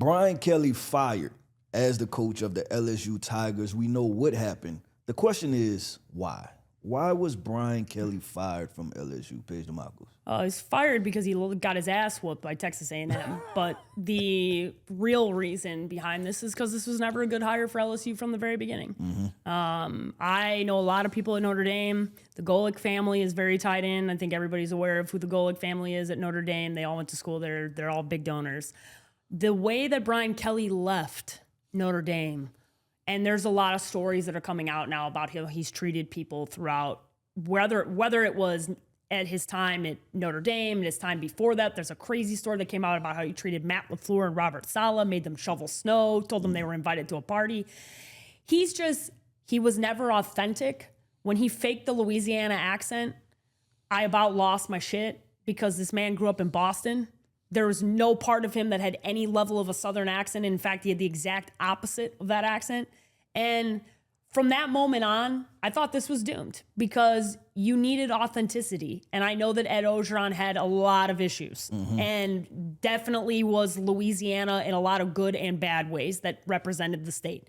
Brian Kelly fired as the coach of the LSU Tigers. We know what happened. The question is, why? Why was Brian Kelly fired from LSU, Paige Dimakos? He's fired because he got his ass whooped by Texas A&M. But the real reason behind this is because this was never a good hire for LSU from the very beginning. I know a lot of people at Notre Dame. The Golick family is very tied in. I think everybody's aware of who the Golick family is at Notre Dame. They all went to school there. They're all big donors. The way that Brian Kelly left Notre Dame, and there's a lot of stories that are coming out now about how he's treated people throughout, whether it was at his time at Notre Dame, and his time before that. There's a crazy story that came out about how he treated Matt LaFleur and Robert Saleh, made them shovel snow, told them they were invited to a party. He was never authentic. When he faked the Louisiana accent, I about lost my shit because this man grew up in Boston. There was no part of him that had any level of a Southern accent. In fact, he had the exact opposite of that accent. And from that moment on, I thought this was doomed because you needed authenticity. And I know that Ed Orgeron had a lot of issues and definitely was Louisiana in a lot of good and bad ways that represented the state.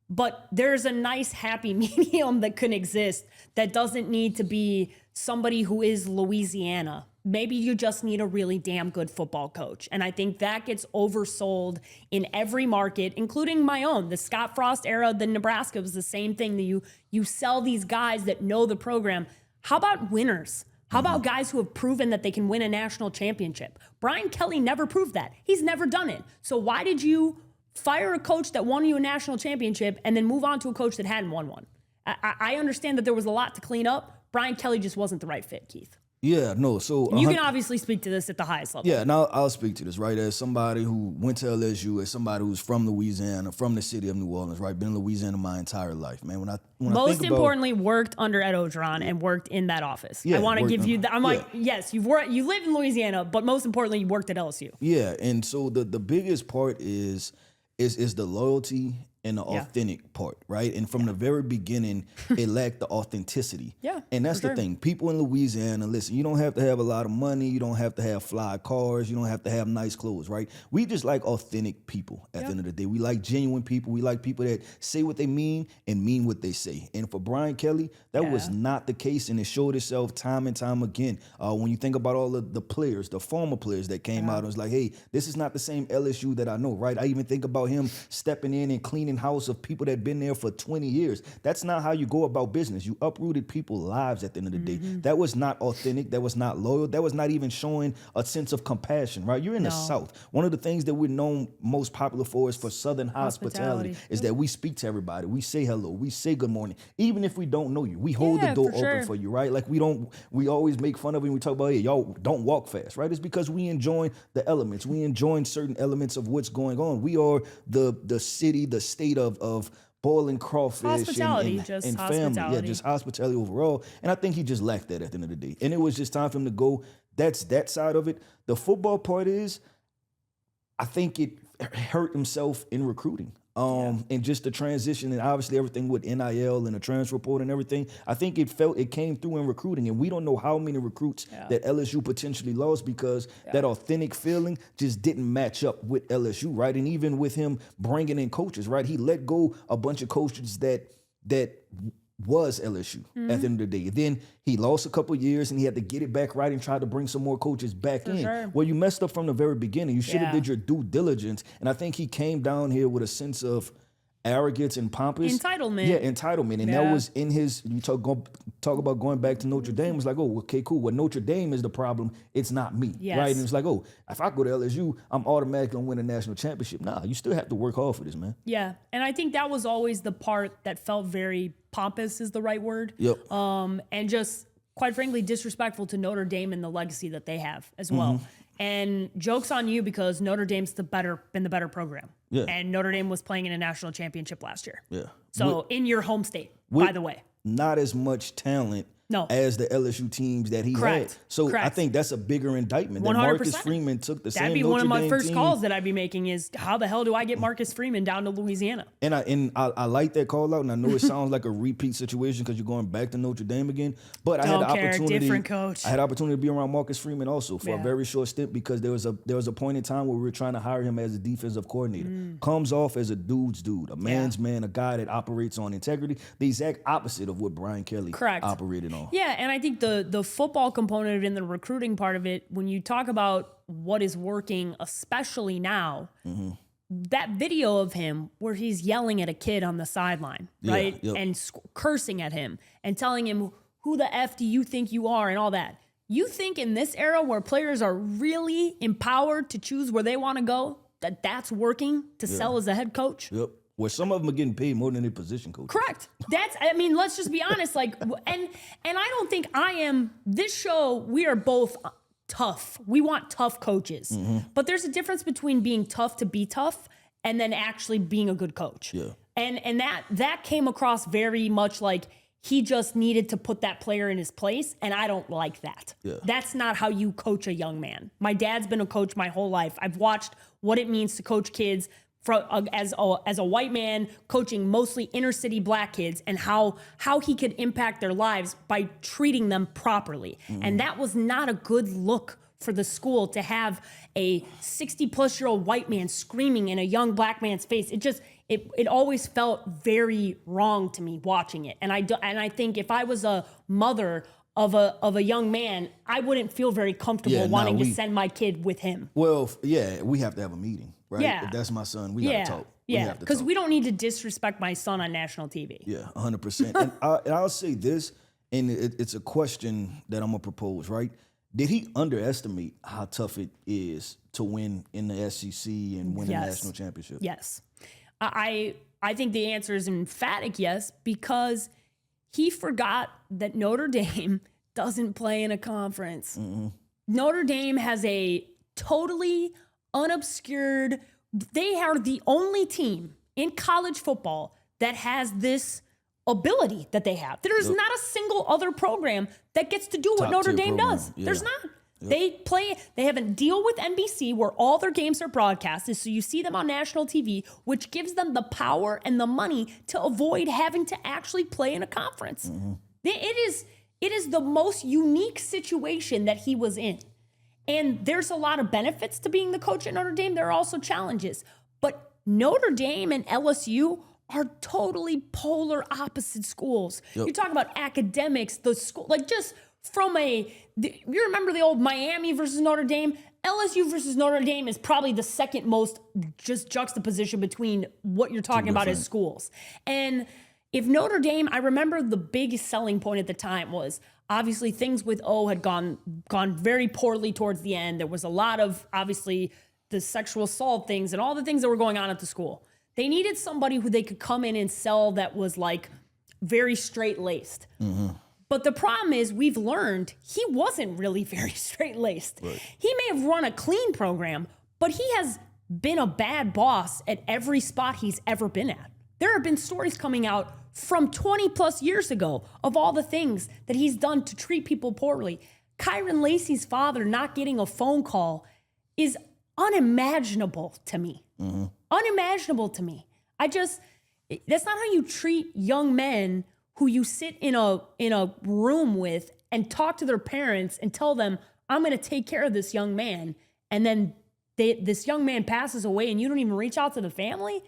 But there's a nice happy medium that can exist that doesn't need to be somebody who is Louisiana. Maybe you just need a really damn good football coach. And I think that gets oversold in every market, including my own. The Scott Frost era, the Nebraska was the same thing. That you sell these guys that know the program. How about winners? How about guys who have proven that they can win a national championship? Brian Kelly never proved that. He's never done it. So why did you fire a coach that won you a national championship and then move on to a coach that hadn't won one? I understand that there was a lot to clean up. Brian Kelly just wasn't the right fit, Keith. Yeah, no. So you can obviously speak to this at the highest level. Yeah, now I'll speak to this, right? As somebody who went to LSU, as somebody who's from Louisiana, from the city of New Orleans, right? Been in Louisiana my entire life, man. When I most importantly, worked under Ed Orgeron and worked in that office. Yeah, I want to give you that. I'm like, yes, you live in Louisiana, but most importantly, you worked at LSU. Yeah, and so the biggest part is the loyalty and the authentic part, right? And from the very beginning, it lacked the authenticity. Yeah, and that's the thing. People in Louisiana, listen, you don't have to have a lot of money. You don't have to have fly cars. You don't have to have nice clothes, right? We just like authentic people at the end of the day. We like genuine people. We like people that say what they mean and mean what they say. And for Brian Kelly, that was not the case, and it showed itself time and time again. When you think about all of the players, the former players that came out, and was like, hey, this is not the same LSU that I know, right? I even think about him stepping in and cleaning house of people that had been there for 20 years. That's not how you go about business. You uprooted people's lives at the end of the day. That was not authentic. That was not loyal. That was not even showing a sense of compassion, right? You're in the South. One of the things that we're known most popular for is for Southern hospitality. Is that we speak to everybody. We say hello. We say good morning. Even if we don't know you, we hold the door open for you, right? Like we always make fun of it and we talk about, hey, y'all don't walk fast, right? It's because we enjoy the elements. We enjoy certain elements of what's going on. We are the city, the state of boiling crawfish and family. Yeah, just hospitality overall. And I think he just lacked that at the end of the day. And it was just time for him to go. That's that side of it. The football part is, I think it hurt himself in recruiting. And just the transition, and obviously everything with NIL and the transfer report and everything, I think it came through in recruiting, and we don't know how many recruits that LSU potentially lost because that authentic feeling just didn't match up with LSU, right? And even with him bringing in coaches, right? He let go a bunch of coaches that was LSU at the end of the day. Then he lost a couple years and he had to get it back right and try to bring some more coaches back in. Sure. Well, you messed up from the very beginning. You should have did your due diligence. And I think he came down here with a sense of arrogance and pompous. Entitlement. Yeah, entitlement. And that was in his, you talk about going back to Notre Dame. It's like, oh, okay, cool. Well, Notre Dame is the problem. It's not me. Yes. Right? And it's like, oh, if I go to LSU, I'm automatically going to win a national championship. Nah, you still have to work hard for this, man. Yeah. And I think that was always the part that felt very pompous is the right word. Yep. And just, quite frankly, disrespectful to Notre Dame and the legacy that they have as well. And joke's on you because Notre Dame's been the better program. Yeah. And Notre Dame was playing in a national championship last year. Yeah. So in your home state, by the way. Not as much talent No. as the LSU teams that he Correct. had. So I Correct. think that's a bigger indictment. That 100%. Marcus Freeman took the That'd same be Notre one of my Dame first team. calls that I'd be making is how the hell do I get Marcus Freeman down to Louisiana? And I like that call out, and I know it sounds like a repeat situation because you're going back to Notre Dame again. But I had the opportunity. Different coach. I had opportunity to be around Marcus Freeman also for a very short stint because there was a point in time where we were trying to hire him as a defensive coordinator. Comes off as a dude's dude, a man's man, a guy that operates on integrity. The exact opposite of what Brian Kelly operated on. Yeah, and I think the football component of it and the recruiting part of it, when you talk about what is working, especially now, that video of him where he's yelling at a kid on the sideline, right? And cursing at him and telling him, who the F do you think you are and all that. You think in this era where players are really empowered to choose where they want to go, that's working to sell as a head coach? Yep. Where some of them are getting paid more than their position coach. Correct. Let's just be honest. Like, and I don't think I am. This show, we are both tough. We want tough coaches. But there's a difference between being tough to be tough and then actually being a good coach. Yeah. And that came across very much like he just needed to put that player in his place, and I don't like that. Yeah. That's not how you coach a young man. My dad's been a coach my whole life. I've watched what it means to coach kids as a white man coaching mostly inner city black kids and how he could impact their lives by treating them properly. And that was not a good look for the school to have a 60-plus-year-old white man screaming in a young black man's face. It always felt very wrong to me watching it. And I think if I was a mother of a young man, I wouldn't feel very comfortable wanting to send my kid with him. Well, we have to have a meeting, right? Yeah. If that's my son, we got to talk. Yeah, because we don't need to disrespect my son on national TV. Yeah, 100%. And I'll say this, and it's a question that I'm going to propose, right? Did he underestimate how tough it is to win in the SEC and win a national championship? Yes. I think the answer is an emphatic yes, because he forgot that Notre Dame doesn't play in a conference. Notre Dame has a totally unobscured, they are the only team in college football that has this ability that they have. There's not a single other program that gets to do what Notre Dame does. There's not. They have a deal with NBC where all their games are broadcasted, so you see them on national TV, which gives them the power and the money to avoid having to actually play in a conference. It is the most unique situation that he was in. And there's a lot of benefits to being the coach at Notre Dame. There are also challenges. But Notre Dame and LSU are totally polar opposite schools. You talk about academics, the school, like just from you remember the old Miami versus Notre Dame? LSU versus Notre Dame is probably the second most just juxtaposition between what you're talking about as schools. And if Notre Dame, I remember the biggest selling point at the time was obviously things with O had gone very poorly towards the end. There was a lot of obviously the sexual assault things and all the things that were going on at the school. They needed somebody who they could come in and sell that was like very straight-laced. But the problem is we've learned he wasn't really very straight-laced. He may have run a clean program, but he has been a bad boss at every spot he's ever been at. There have been stories coming out from 20 plus years ago of all the things that he's done to treat people poorly. Kyron Lacey's father not getting a phone call is unimaginable to me. Unimaginable to me. That's not how you treat young men who you sit in a room with and talk to their parents and tell them, I'm going to take care of this young man. And then this young man passes away and you don't even reach out to the family.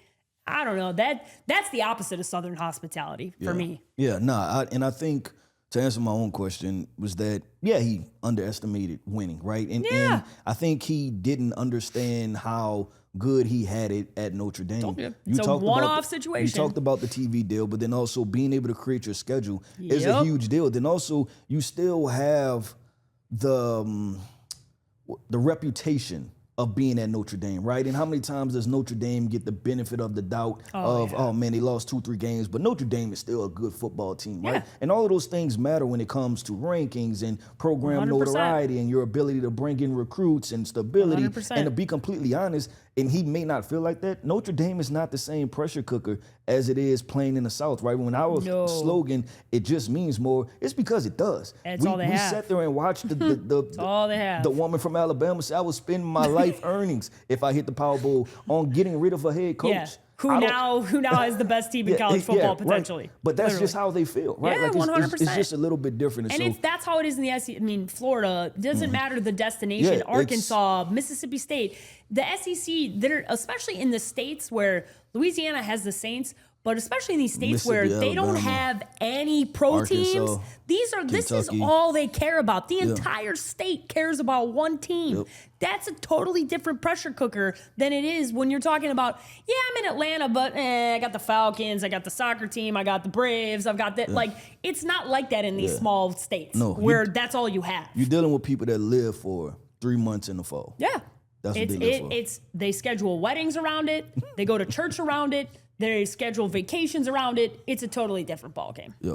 I don't know. That's the opposite of Southern hospitality for me. Yeah, I think to answer my own question was that, he underestimated winning, right? And I think he didn't understand how good he had it at Notre Dame. It's a one-off situation. You talked about the TV deal, but then also being able to create your schedule is a huge deal. Then also you still have the reputation of being at Notre Dame, right? And how many times does Notre Dame get the benefit of the doubt oh man, they lost 2-3 games, but Notre Dame is still a good football team, right? And all of those things matter when it comes to rankings and program 100%. Notoriety and your ability to bring in recruits and stability. 100%. And to be completely honest, and he may not feel like that. Notre Dame is not the same pressure cooker as it is playing in the South, right? When our slogan, it just means more, it's because it does. That's all they have. We sat there and watched all they have. The woman from Alabama say, I was spending my life earnings if I hit the Power Bowl on getting rid of a head coach. Yeah. Who now has the best team in college football potentially. Right. But that's just how they feel, right? Yeah, 100%. It's just a little bit different. And if that's how it is in the SEC, I mean, Florida, doesn't matter the destination, Arkansas, Mississippi State, the SEC, especially in the states where Louisiana has the Saints, but especially in these states where they don't have any pro teams, this is all they care about. The entire state cares about one team. Yep. That's a totally different pressure cooker than it is when you're talking about, I'm in Atlanta, but I got the Falcons, I got the soccer team, I got the Braves, I've got that. Like, it's not like that in these small states where that's all you have. You're dealing with people that live for 3 months in the fall. Yeah. That's what they live for. They schedule weddings around it. They go to church around it. They schedule vacations around it. It's a totally different ballgame. Yep.